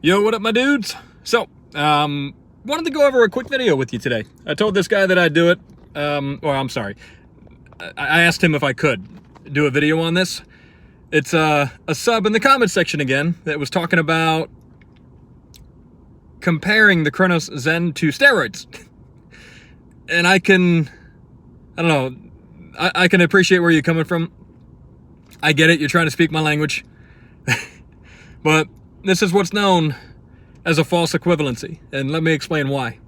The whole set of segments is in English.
Yo, what up, my dudes? So, wanted to go over a quick video with you today. I told this guy that I'd do it. I'm sorry. I asked him if I could do a video on this. It's a sub in the comment section again that was talking about comparing the Cronus Zen to steroids. And I don't know, I can appreciate where you're coming from. I get it, you're trying to speak my language. But this is what's known as a false equivalency, and let me explain why.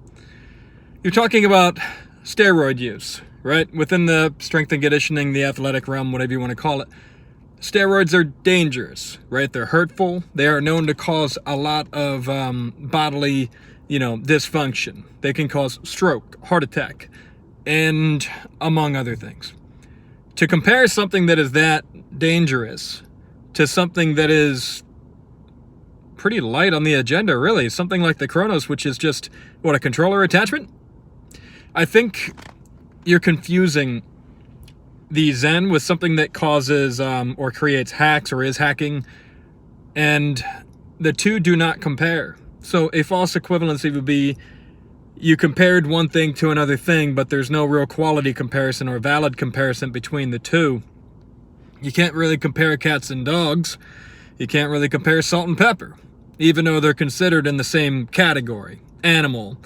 You're talking about steroid use, right? Within the strength and conditioning, the athletic realm, whatever you want to call it. Steroids are dangerous, right? They're hurtful. They are known to cause a lot of bodily, dysfunction. They can cause stroke, heart attack, and among other things. To compare something that is that dangerous to something that is pretty light on the agenda, really, something like the Cronus, which is just, a controller attachment? I think you're confusing the Zen with something that causes or creates hacks or is hacking, and the two do not compare. So a false equivalency would be you compared one thing to another thing, but there's no real quality comparison or valid comparison between the two. You can't really compare cats and dogs. You can't really compare salt and pepper, even though they're considered in the same category, animal,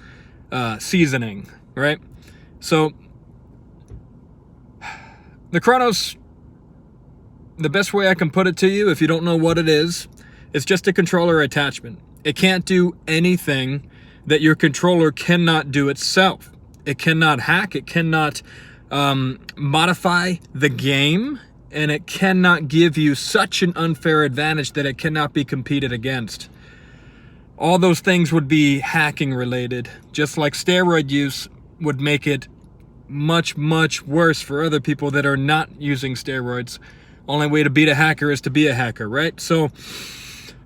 seasoning, right? So the Cronus, the best way I can put it to you, if you don't know what it is, it's just a controller attachment. It can't do anything that your controller cannot do itself. It cannot hack, it cannot modify the game, and it cannot give you such an unfair advantage that it cannot be competed against. All those things would be hacking related, just like steroid use would make it much, much worse for other people that are not using steroids. Only way to beat a hacker is to be a hacker, right? So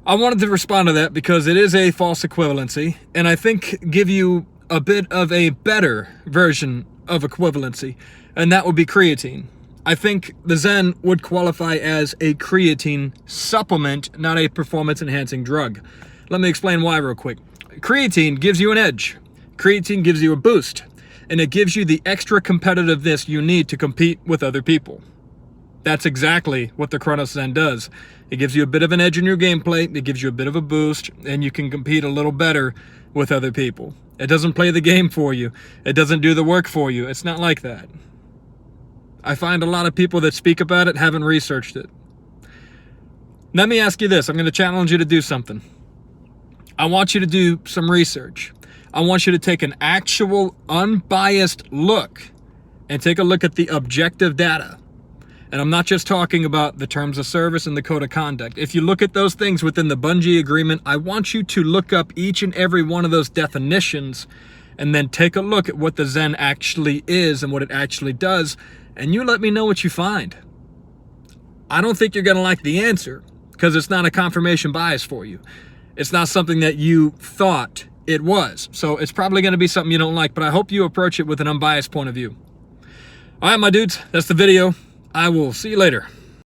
I wanted to respond to that because it is a false equivalency, and I think give you a bit of a better version of equivalency, and that would be creatine. I think the Zen would qualify as a creatine supplement, not a performance-enhancing drug. Let me explain why real quick. Creatine gives you an edge. Creatine gives you a boost, and it gives you the extra competitiveness you need to compete with other people. That's exactly what the Cronus Zen does. It gives you a bit of an edge in your gameplay, it gives you a bit of a boost, and you can compete a little better with other people. It doesn't play the game for you. It doesn't do the work for you. It's not like that. I find a lot of people that speak about it haven't researched it. Let me ask you this. I'm going to challenge you to do something. I want you to do some research. I want you to take an actual unbiased look and take a look at the objective data. And I'm not just talking about the terms of service and the code of conduct. If you look at those things within the Bungie agreement, I want you to look up each and every one of those definitions and then take a look at what the Zen actually is and what it actually does, and you let me know what you find. I don't think you're going to like the answer because it's not a confirmation bias for you. It's not something that you thought it was. So it's probably going to be something you don't like, but I hope you approach it with an unbiased point of view. All right, my dudes, that's the video. I will see you later.